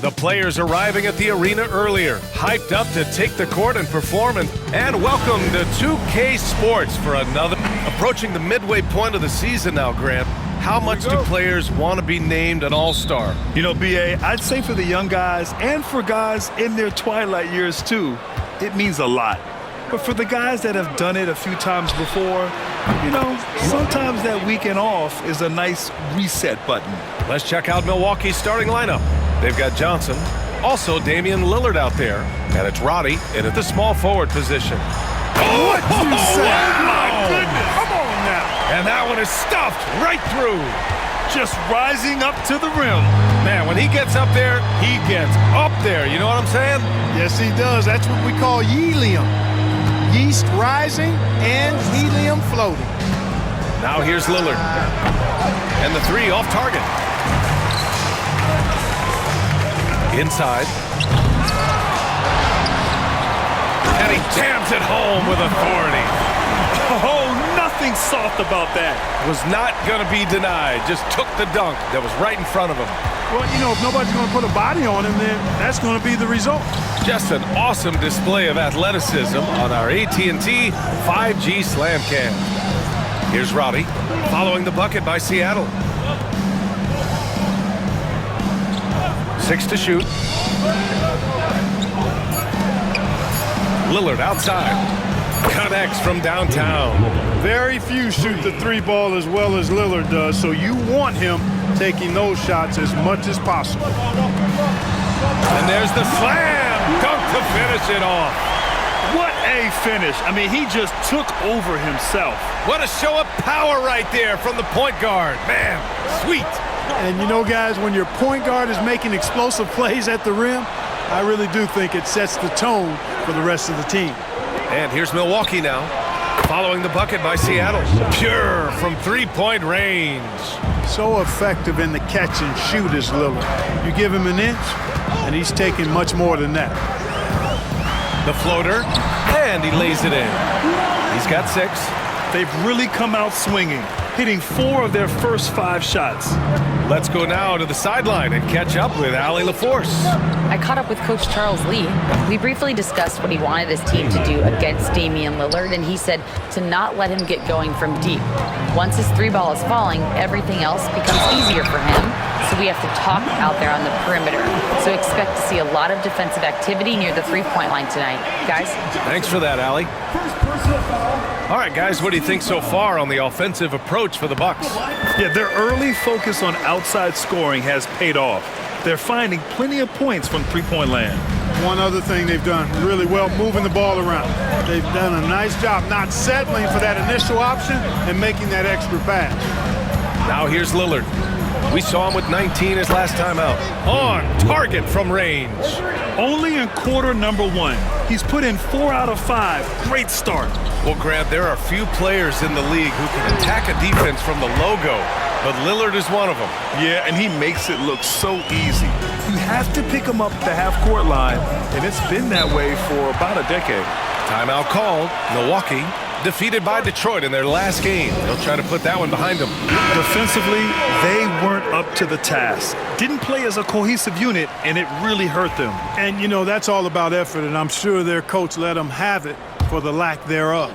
The players arriving at the arena earlier, hyped up to take the court and perform. And welcome to 2K Sports for another. Approaching the midway point of the season now, Grant. How much do players want to be named an all-star? You know, B.A., I'd say for the young guys and for guys in their twilight years too, it means a lot. But for the guys that have done it a few times before, you know, sometimes that weekend off is a nice reset button. Let's check out Milwaukee's starting lineup. They've got Johnson, also Damian Lillard out there, and it's Roddy in at the small forward position. What you say? Oh, my goodness. Come on now. And that one is stuffed right through. Just rising up to the rim. Man, when he gets up there, he gets up there. You know what I'm saying? Yes, he does. That's what we call helium. Yeast rising and helium floating. Now here's Lillard. And the three off target. Inside. And he jams it home with authority. Oh, nothing soft about that. Was not going to be denied. Just took the dunk that was right in front of him. Well, you know, if nobody's going to put a body on him, then that's going to be the result. Just an awesome display of athleticism on our AT&T 5G Slam Cam. Here's Roddy, following the bucket by Seattle. 6 to shoot. Lillard outside. Connects from downtown. Very few shoot the three ball as well as Lillard does, so you want him taking those shots as much as possible. And there's the slam dunk to finish it off. What a finish. I mean, he just took over himself. What a show of power right there from the point guard. Man, sweet. And you know, guys, when your point guard is making explosive plays at the rim, I really do think it sets the tone for the rest of the team. And here's Milwaukee now, following the bucket by Seattle. Pure from three-point range. So effective in the catch and shoot is Lillard. You give him an inch, and he's taking much more than that. The floater, and he lays it in. He's got 6. They've really come out swinging, hitting 4 of their first 5 shots. Let's go now to the sideline and catch up with Allie LaForce. I caught up with Coach Charles Lee. We briefly discussed what he wanted his team to do against Damian Lillard, and he said to not let him get going from deep. Once his three ball is falling, everything else becomes easier for him, so we have to talk out there on the perimeter. So expect to see a lot of defensive activity near the three-point line tonight. Guys? Thanks for that, Allie. All right, guys, what do you think so far on the offensive approach for the Bucks? Yeah, their early focus on outside scoring has paid off. They're finding plenty of points from three-point land. One other thing they've done really well, moving the ball around. They've done a nice job not settling for that initial option and making that extra pass. Now here's Lillard. We saw him with 19 his last time out. On target from range. Only in quarter number 1. He's put in 4 out of 5. Great start. Well, Grant, there are few players in the league who can attack a defense from the logo, but Lillard is one of them. Yeah, and he makes it look so easy. You have to pick him up at the half-court line, and it's been that way for about a decade. Timeout called. Milwaukee defeated by Detroit in their last game. They'll try to put that one behind them. Defensively, they weren't up to the task. Didn't play as a cohesive unit, and it really hurt them. And, you know, that's all about effort, and I'm sure their coach let them have it for the lack thereof.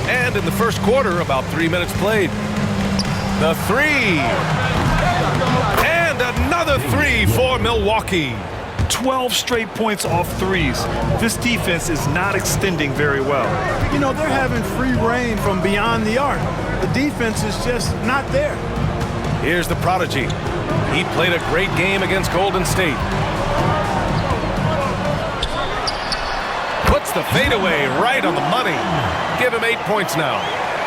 And in the first quarter, about 3 minutes played. The three. And another three for Milwaukee. 12 straight points off threes. This defense is not extending very well. You know, they're having free reign from beyond the arc. The defense is just not there. Here's the prodigy. He played a great game against Golden State. Puts the fadeaway right on the money. Give him 8 points now.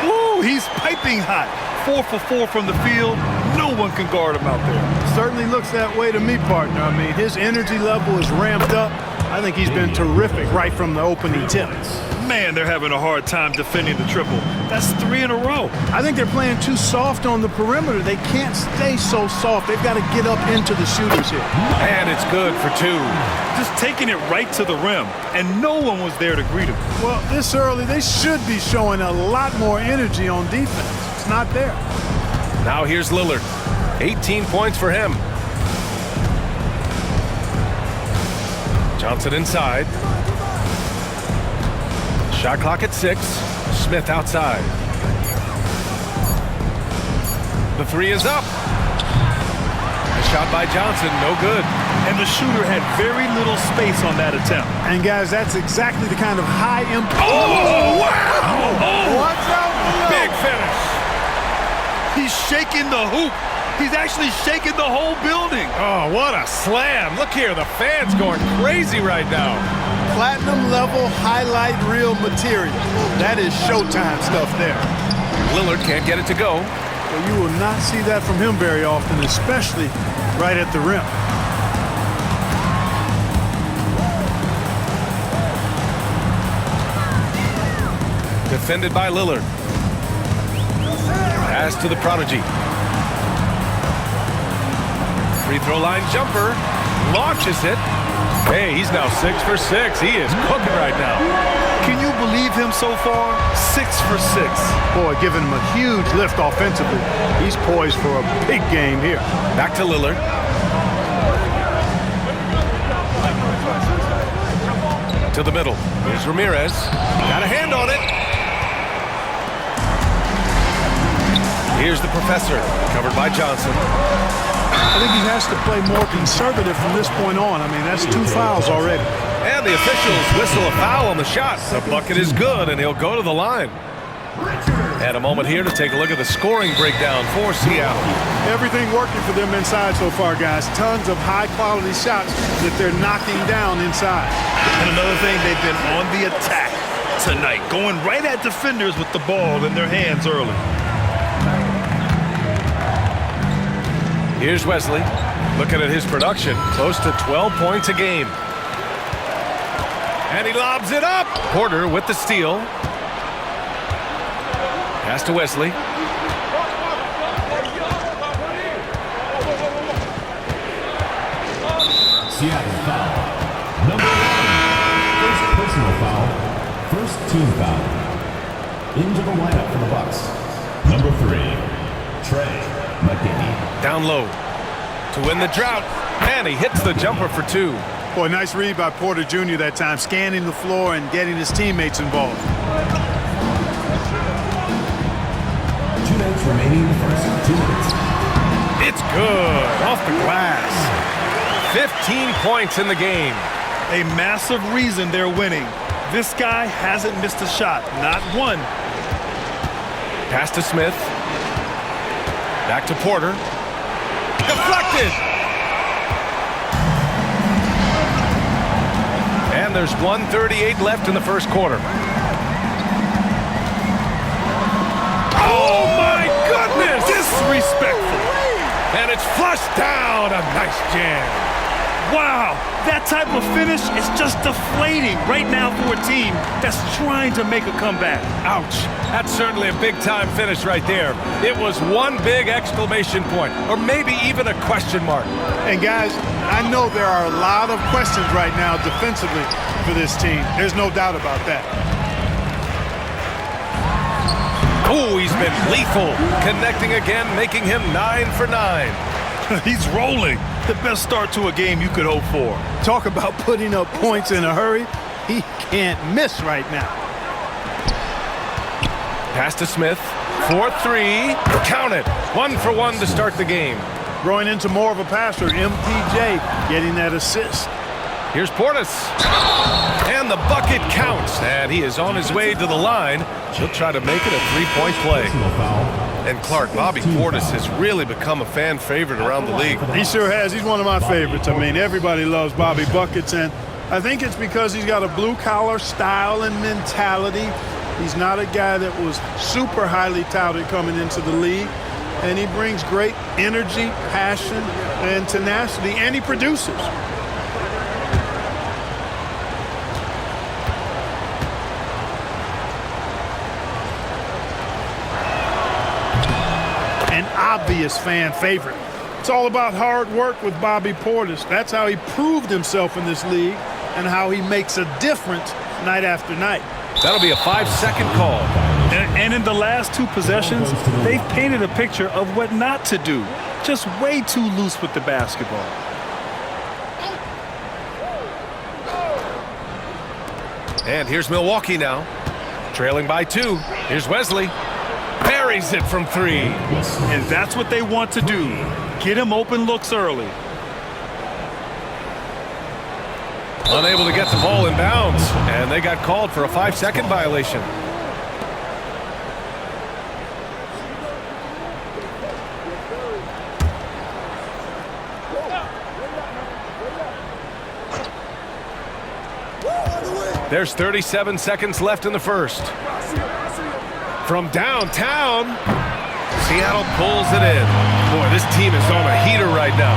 Woo, he's piping hot. 4 for 4 from the field. No one can guard him out there. Certainly looks that way to me, partner. I mean, his energy level is ramped up. I think he's been terrific right from the opening tip. Man, they're having a hard time defending the triple. That's 3 in a row. I think they're playing too soft on the perimeter. They can't stay so soft. They've got to get up into the shooters here. And it's good for 2. Just taking it right to the rim, and no one was there to greet him. Well, this early, they should be showing a lot more energy on defense. It's not there. Now here's Lillard. 18 points for him. Johnson inside. Shot clock at 6. Smith outside. The three is up. A shot by Johnson, no good. And the shooter had very little space on that attempt. And guys, that's exactly the kind of high impact. Oh, wow! Watch out! Big finish. He's shaking the hoop. He's actually shaking the whole building. Oh, what a slam. Look here, the fans going crazy right now. Platinum level highlight reel material. That is Showtime stuff there. Lillard can't get it to go. Well, you will not see that from him very often, especially right at the rim. Defended by Lillard. Pass to the prodigy. Free throw line jumper. Launches it. Hey, he's now 6 for 6. He is cooking right now. Can you believe him so far? 6 for 6. Boy, giving him a huge lift offensively. He's poised for a big game here. Back to Lillard. To the middle. Here's Ramirez. Got a hand on it. Here's the professor. Covered by Johnson. I think he has to play more conservative from this point on. I mean, that's 2 fouls already. And the officials whistle a foul on the shot. The bucket is good, and he'll go to the line. And a moment here to take a look at the scoring breakdown for Seattle. Everything working for them inside so far, guys. Tons of high-quality shots that they're knocking down inside. And another thing, they've been on the attack tonight, going right at defenders with the ball in their hands early. Here's Wesley. Looking at his production, close to 12 points a game. And he lobs it up. Porter with the steal. Pass to Wesley. Seattle foul. Number 1. First personal foul. First team foul. Into the lineup for the Bucks. Number 3. Trey McKinney. Down low to win the drought. And he hits the jumper for 2. Boy, nice read by Porter Jr. that time, scanning the floor and getting his teammates involved. 2 minutes remaining in the first. 2 minutes. It's good. Off the glass. 15 points in the game. A massive reason they're winning. This guy hasn't missed a shot, not one. Pass to Smith. Back to Porter. Deflected. And there's 1:38 left in the first quarter. Oh, my goodness! Disrespectful. And it's flushed down. A nice jam. Wow, that type of finish is just deflating right now for a team that's trying to make a comeback. Ouch. That's certainly a big-time finish right there. It was one big exclamation point, or maybe even a question mark. And guys, I know there are a lot of questions right now defensively for this team. There's no doubt about that. Oh, he's been lethal. Connecting again, making him 9 for 9. He's rolling. The best start to a game you could hope for. Talk about putting up points in a hurry. He can't miss right now. Pass to Smith. 4-3. Count it. 1 for 1 to start the game. Growing into more of a passer, MPJ getting that assist. Here's Portis. And the bucket counts. And he is on his way to the line. He'll try to make it a 3-point play. Personal foul. And Clark, Bobby Portis has really become a fan favorite around the league. He sure has. He's one of my favorites. I mean, everybody loves Bobby Buckets, and I think it's because he's got a blue-collar style and mentality. He's not a guy that was super highly touted coming into the league, and he brings great energy, passion, and tenacity, and he produces. An obvious fan favorite. It's all about hard work with Bobby Portis. That's how he proved himself in this league and how he makes a difference night after night. That'll be a 5-second call. And in the last 2 possessions, they've painted a picture of what not to do. Just way too loose with the basketball. And here's Milwaukee now, trailing by 2. Here's Wesley. Buries it from 3. And that's what they want to do. Get him open looks early. Unable to get the ball in bounds, and they got called for a 5-second violation. There's 37 seconds left in the first. From downtown, Seattle pulls it in. Boy, this team is on a heater right now.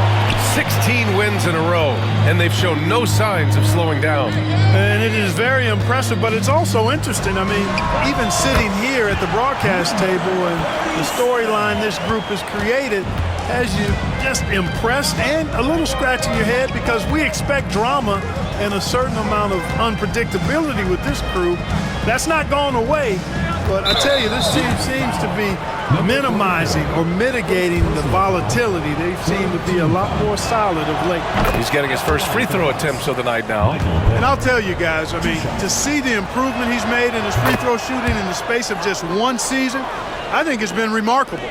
16 wins in a row, and they've shown no signs of slowing down. And it is very impressive, but it's also interesting. I mean, even sitting here at the broadcast table and the storyline this group has created has you just impressed and a little scratching your head, because we expect drama and a certain amount of unpredictability with this crew. That's not gone away, but I tell you, this team seems to be minimizing or mitigating the volatility. They seem to be a lot more solid of late. He's getting his first free throw attempts of the night now. And I'll tell you guys, I mean, to see the improvement he's made in his free throw shooting in the space of just 1 season, I think it's been remarkable.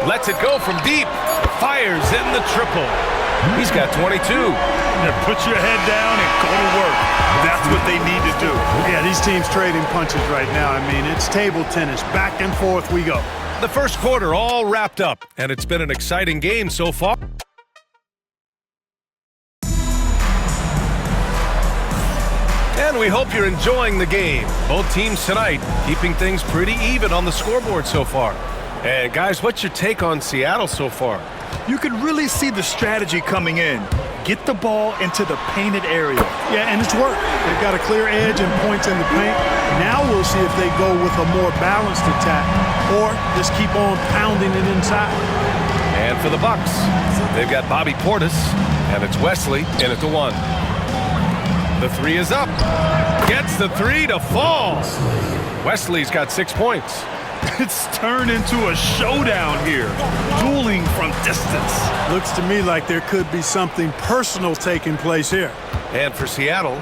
Lets it go from deep. Fires in the triple. He's got 22. Now put your head down and go to work. That's what they need to do. Yeah, these teams trading punches right now. I mean, it's table tennis. Back and forth we go. The first quarter all wrapped up, and it's been an exciting game so far. And we hope you're enjoying the game. Both teams tonight keeping things pretty even on the scoreboard so far. And guys, what's your take on Seattle so far? You can really see the strategy coming in. Get the ball into the painted area. Yeah, and it's worked. They've got a clear edge and points in the paint. Now we'll see if they go with a more balanced attack or just keep on pounding it inside. And for the Bucks, they've got Bobby Portis, and it's Wesley in at the 1. The 3 is up. Gets the 3 to fall. Wesley's got 6 points. It's turned into a showdown here. Dueling from distance. Looks to me like there could be something personal taking place here. And for Seattle,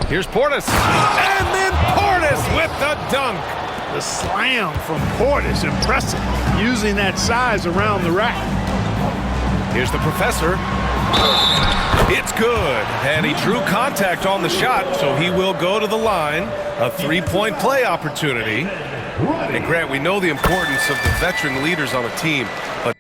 here's Portis. And then Portis with the dunk. The slam from Portis, impressive. Using that size around the rack. Here's the professor. It's good. And he drew contact on the shot, so he will go to the line. A 3-point play opportunity. And Grant, we know the importance of the veteran leaders on a team, but